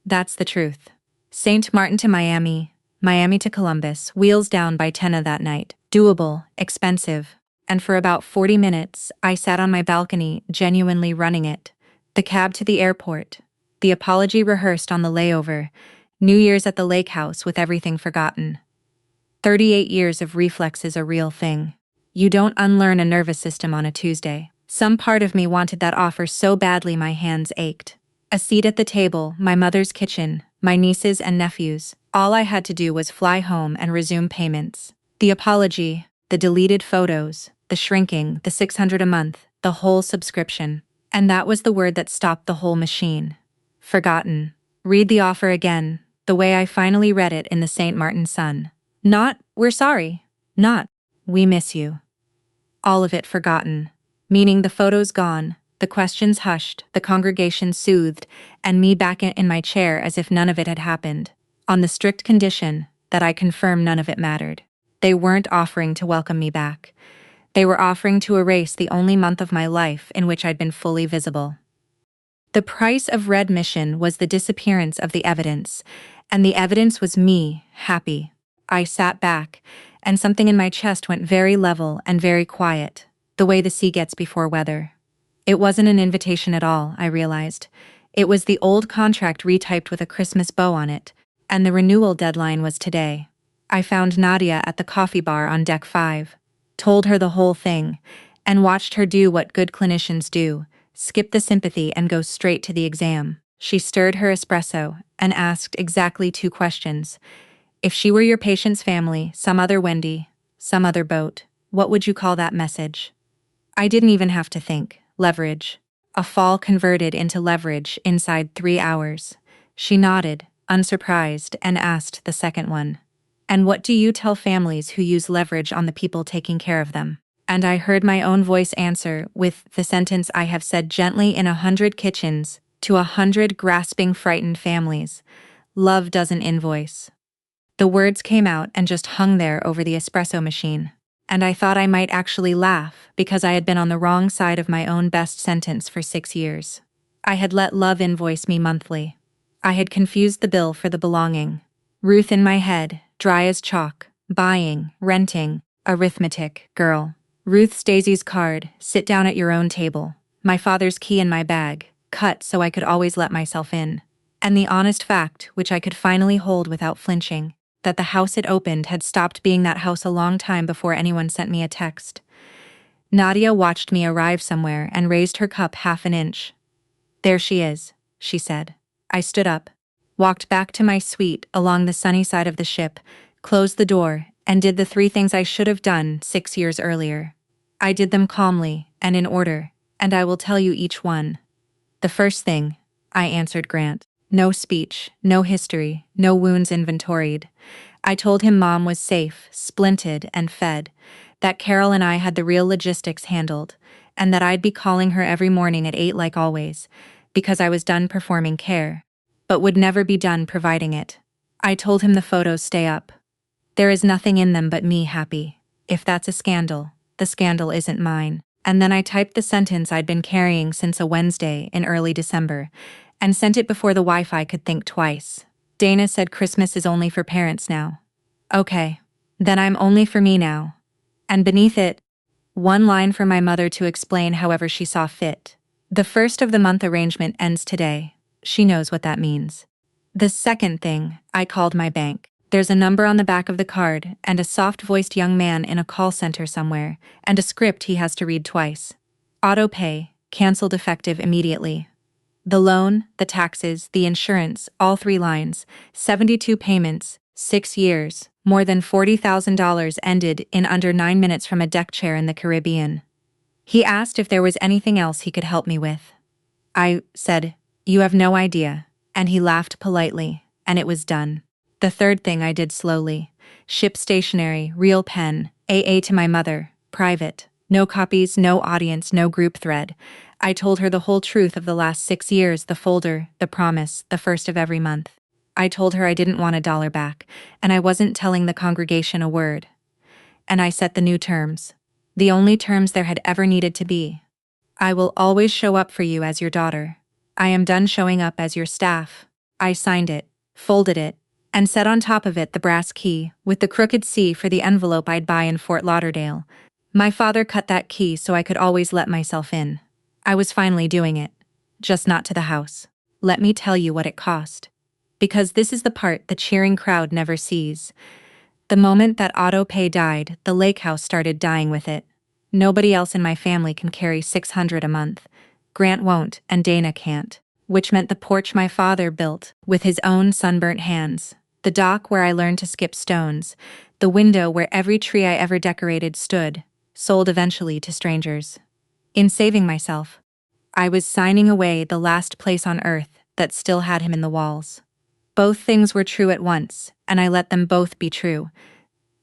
A: That's the truth. St. Martin to Miami, Miami to Columbus, wheels down by 10 that night. Doable, expensive. And for about 40 minutes, I sat on my balcony, genuinely running it. The cab to the airport. The apology rehearsed on the layover. New Year's at the lake house with everything forgotten. 38 years of reflex is a real thing. You don't unlearn a nervous system on a Tuesday. Some part of me wanted that offer so badly my hands ached. A seat at the table, my mother's kitchen, my nieces and nephews. All I had to do was fly home and resume payments. The apology, the deleted photos, the shrinking, the $600 a month, the whole subscription. And that was the word that stopped the whole machine. Forgotten. Read the offer again, the way I finally read it in the St. Martin Sun. Not, we're sorry. Not, we miss you. All of it forgotten. Meaning the photos gone, the questions hushed, the congregation soothed, and me back in my chair as if none of it had happened. On the strict condition that I confirm none of it mattered. They weren't offering to welcome me back. They were offering to erase the only month of my life in which I'd been fully visible. The price of red mission was the disappearance of the evidence, and the evidence was me, happy. I sat back, and something in my chest went very level and very quiet, the way the sea gets before weather. It wasn't an invitation at all, I realized. It was the old contract retyped with a Christmas bow on it, and the renewal deadline was today. I found Nadia at the coffee bar on deck 5, told her the whole thing, and watched her do what good clinicians do, skip the sympathy and go straight to the exam. She stirred her espresso and asked exactly 2 questions. If she were your patient's family, some other Wendy, some other boat, what would you call that message? I didn't even have to think. Leverage. A fall converted into leverage inside 3 hours. She nodded, unsurprised, and asked the second one. And what do you tell families who use leverage on the people taking care of them? And I heard my own voice answer with the sentence I have said gently in 100 kitchens to 100 grasping, frightened families. Love doesn't invoice. The words came out and just hung there over the espresso machine. And I thought I might actually laugh because I had been on the wrong side of my own best sentence for 6 years. I had let love invoice me monthly. I had confused the bill for the belonging. Ruth in my head, dry as chalk, buying, renting, arithmetic, girl. Ruth's Daisy's card, sit down at your own table. My father's key in my bag, cut so I could always let myself in. And the honest fact, which I could finally hold without flinching, that the house it opened had stopped being that house a long time before anyone sent me a text. Nadia watched me arrive somewhere and raised her cup half an inch. There she is, she said. I stood up, walked back to my suite along the sunny side of the ship, closed the door, and did the 3 things I should have done 6 years earlier. I did them calmly and in order, and I will tell you each one. The first thing, I answered Grant. No speech, no history, no wounds inventoried. I told him Mom was safe, splinted, and fed, that Carol and I had the real logistics handled, and that I'd be calling her every morning at 8 like always, because I was done performing care, but would never be done providing it. I told him the photos stay up. There is nothing in them but me happy. If that's a scandal, the scandal isn't mine. And then I typed the sentence I'd been carrying since a Wednesday in early December, and sent it before the Wi-Fi could think twice. Dana said Christmas is only for parents now. Okay, then I'm only for me now. And beneath it, 1 line for my mother to explain however she saw fit. The first of the month arrangement ends today. She knows what that means. The second thing, I called my bank. There's a number on the back of the card, and a soft-voiced young man in a call center somewhere, and a script he has to read twice. Auto pay, canceled effective immediately. The loan, the taxes, the insurance, all 3 lines, 72 payments, 6 years, more than $40,000 ended in under 9 minutes from a deck chair in the Caribbean. He asked if there was anything else he could help me with. I said, you have no idea, and he laughed politely, and it was done. The third thing I did slowly. Ship stationery, real pen, AA to my mother, private. No copies, no audience, no group thread. I told her the whole truth of the last 6 years, the folder, the promise, the first of every month. I told her I didn't want $1 back, and I wasn't telling the congregation a word. And I set the new terms. The only terms there had ever needed to be. I will always show up for you as your daughter. I am done showing up as your staff. I signed it, folded it, and set on top of it the brass key, with the crooked C for the envelope I'd buy in Fort Lauderdale. My father cut that key so I could always let myself in. I was finally doing it. Just not to the house. Let me tell you what it cost. Because this is the part the cheering crowd never sees. The moment that auto pay died, the lake house started dying with it. Nobody else in my family can carry $600 a month. Grant won't, and Dana can't. Which meant the porch my father built with his own sunburnt hands, the dock where I learned to skip stones, the window where every tree I ever decorated stood, sold eventually to strangers. In saving myself, I was signing away the last place on earth that still had him in the walls. Both things were true at once, and I let them both be true.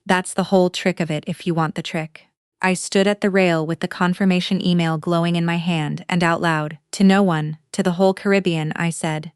A: That's the whole trick of it if you want the trick. I stood at the rail with the confirmation email glowing in my hand, and out loud, to no one, to the whole Caribbean, I said,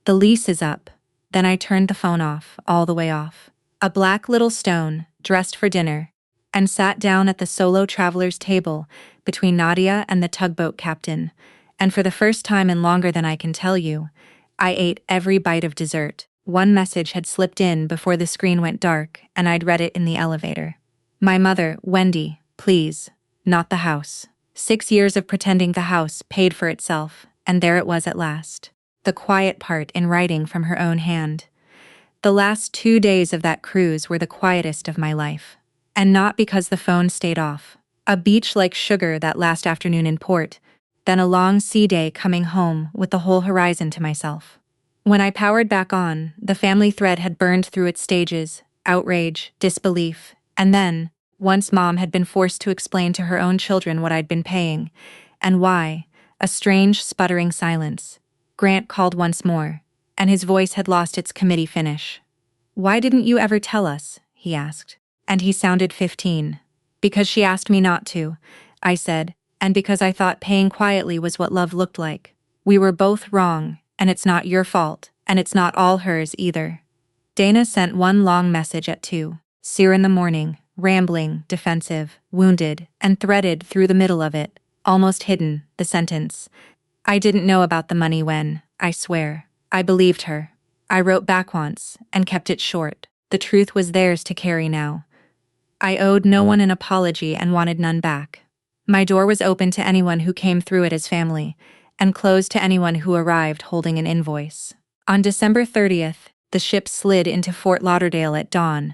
A: "The lease is up." Then I turned the phone off, all the way off. A black little stone, dressed for dinner, and sat down at the solo traveler's table between Nadia and the tugboat captain, and for the first time in longer than I can tell you, I ate every bite of dessert. One message had slipped in before the screen went dark, and I'd read it in the elevator. My mother, Wendy, please, not the house. 6 years of pretending the house paid for itself, and there it was at last. The quiet part in writing from her own hand. The last 2 days of that cruise were the quietest of my life. And not because the phone stayed off. A beach like sugar that last afternoon in port, then a long sea day coming home with the whole horizon to myself. When I powered back on, the family thread had burned through its stages, outrage, disbelief, and then, once Mom had been forced to explain to her own children what I'd been paying, and why, a strange, sputtering silence. Grant called once more, and his voice had lost its committee finish. "Why didn't you ever tell us?" he asked. And he sounded 15. "Because she asked me not to," I said, "and because I thought paying quietly was what love looked like. We were both wrong, and it's not your fault, and it's not all hers either." Dana sent one long message at 2:00 in the morning, rambling, defensive, wounded, and threaded through the middle of it, almost hidden, the sentence, "I didn't know about the money when, I swear." I believed her. I wrote back once, and kept it short. The truth was theirs to carry now. I owed no one an apology and wanted none back. My door was open to anyone who came through it as family, and closed to anyone who arrived holding an invoice. On December 30th, the ship slid into Fort Lauderdale at dawn,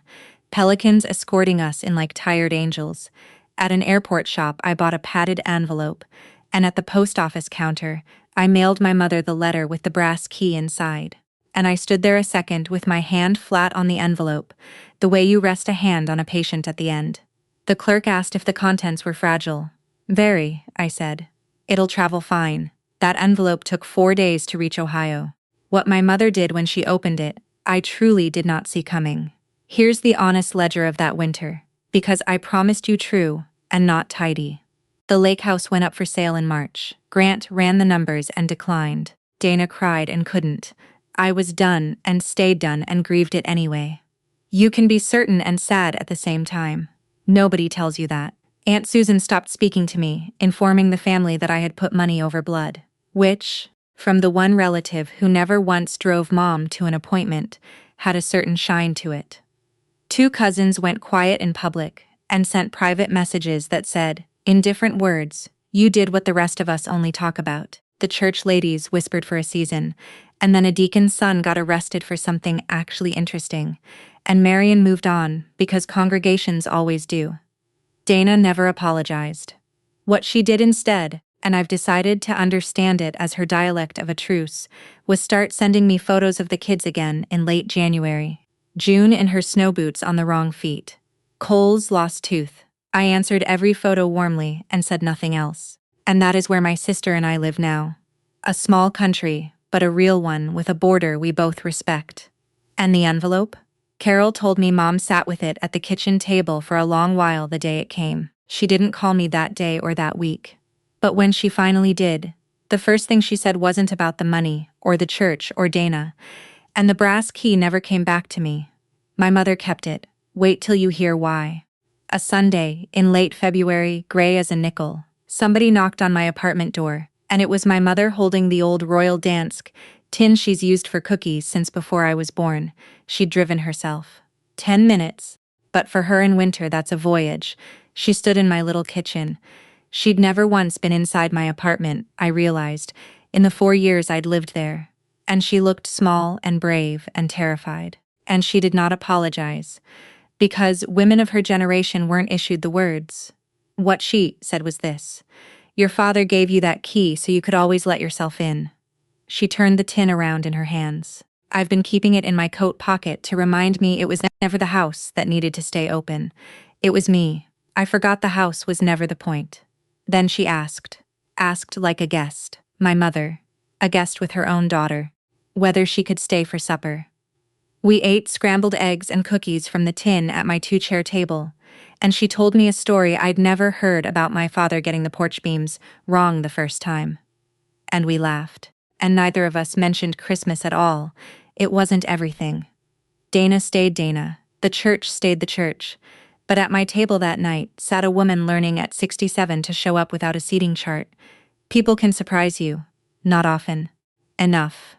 A: pelicans escorting us in like tired angels. At an airport shop, I bought a padded envelope, and at the post office counter, I mailed my mother the letter with the brass key inside. And I stood there a second with my hand flat on the envelope, the way you rest a hand on a patient at the end. The clerk asked if the contents were fragile. "Very," I said. "It'll travel fine." That envelope took 4 days to reach Ohio. What my mother did when she opened it, I truly did not see coming. Here's the honest ledger of that winter. Because I promised you true, and not tidy. The lake house went up for sale in March. Grant ran the numbers and declined. Dana cried and couldn't. I was done and stayed done and grieved it anyway. You can be certain and sad at the same time. Nobody tells you that. Aunt Susan stopped speaking to me, informing the family that I had put money over blood. Which, from the one relative who never once drove Mom to an appointment, had a certain shine to it. 2 cousins went quiet in public and sent private messages that said, in different words, "You did what the rest of us only talk about." The church ladies whispered for a season, and then a deacon's son got arrested for something actually interesting, and Marion moved on because congregations always do. Dana never apologized. What she did instead, and I've decided to understand it as her dialect of a truce, was start sending me photos of the kids again in late January. June in her snow boots on the wrong feet. Cole's lost tooth. I answered every photo warmly and said nothing else. And that is where my sister and I live now. A small country, but a real one with a border we both respect. And the envelope? Carol told me Mom sat with it at the kitchen table for a long while the day it came. She didn't call me that day or that week. But when she finally did, the first thing she said wasn't about the money, or the church, or Dana. And the brass key never came back to me. My mother kept it. Wait till you hear why. A Sunday, in late February, gray as a nickel, somebody knocked on my apartment door, and it was my mother holding the old Royal Dansk tin she's used for cookies since before I was born. She'd driven herself. 10 minutes. But for her in winter, that's a voyage. She stood in my little kitchen. She'd never once been inside my apartment, I realized, in the 4 years I'd lived there. And she looked small and brave and terrified. And she did not apologize. Because women of her generation weren't issued the words. What she said was this: "Your father gave you that key so you could always let yourself in." She turned the tin around in her hands. "I've been keeping it in my coat pocket to remind me it was never the house that needed to stay open. It was me. I forgot the house was never the point." Then she asked like a guest, my mother, a guest with her own daughter, whether she could stay for supper. We ate scrambled eggs and cookies from the tin at my 2-chair table, and she told me a story I'd never heard about my father getting the porch beams wrong the first time. And we laughed, and neither of us mentioned Christmas at all. It wasn't everything. Dana stayed Dana, the church stayed the church, but at my table that night sat a woman learning at 67 to show up without a seating chart. People can surprise you. Not often. Enough.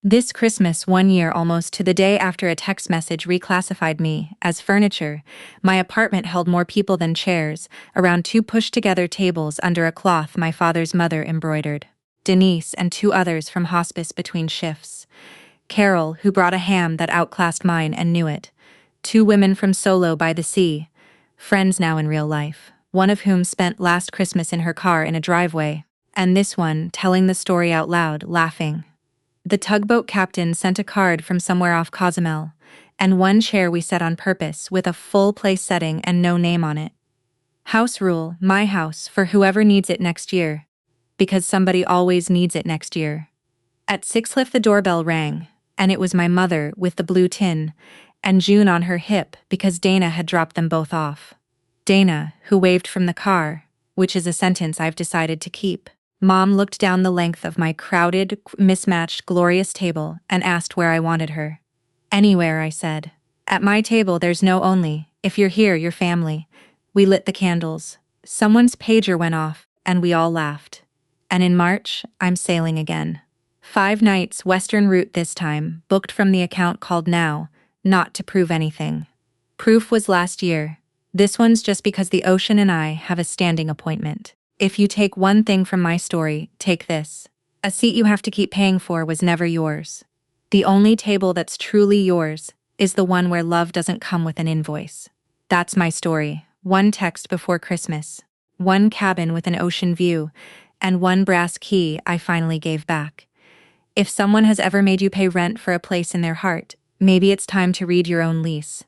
A: This Christmas, 1 year almost to the day after a text message reclassified me as furniture, my apartment held more people than chairs, around 2 pushed-together tables under a cloth my father's mother embroidered. Denise and 2 others from hospice between shifts. Carol, who brought a ham that outclassed mine and knew it. 2 women from Solo by the sea, friends now in real life, one of whom spent last Christmas in her car in a driveway, and this one telling the story out loud, laughing. The tugboat captain sent a card from somewhere off Cozumel, and 1 chair we set on purpose with a full place setting and no name on it. House rule, my house, for whoever needs it next year. Because somebody always needs it next year. At 6:00 the doorbell rang, and it was my mother with the blue tin, and June on her hip because Dana had dropped them both off. Dana, who waved from the car, which is a sentence I've decided to keep. Mom looked down the length of my crowded, mismatched, glorious table and asked where I wanted her. "Anywhere," I said. "At my table there's no only. If you're here, you're family." We lit the candles. Someone's pager went off, and we all laughed. And in March, I'm sailing again. 5 nights, Western route this time, booked from the account called Now, not to prove anything. Proof was last year. This one's just because the ocean and I have a standing appointment. If you take one thing from my story, take this. A seat you have to keep paying for was never yours. The only table that's truly yours is the one where love doesn't come with an invoice. That's my story. 1 text before Christmas. 1 cabin with an ocean view, and 1 brass key I finally gave back. If someone has ever made you pay rent for a place in their heart, maybe it's time to read your own lease.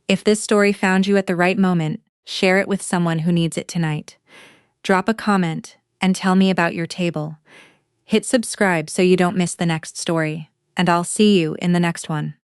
A: If this story found you at the right moment, share it with someone who needs it tonight. Drop a comment and tell me about your table. Hit subscribe so you don't miss the next story, and I'll see you in the next one.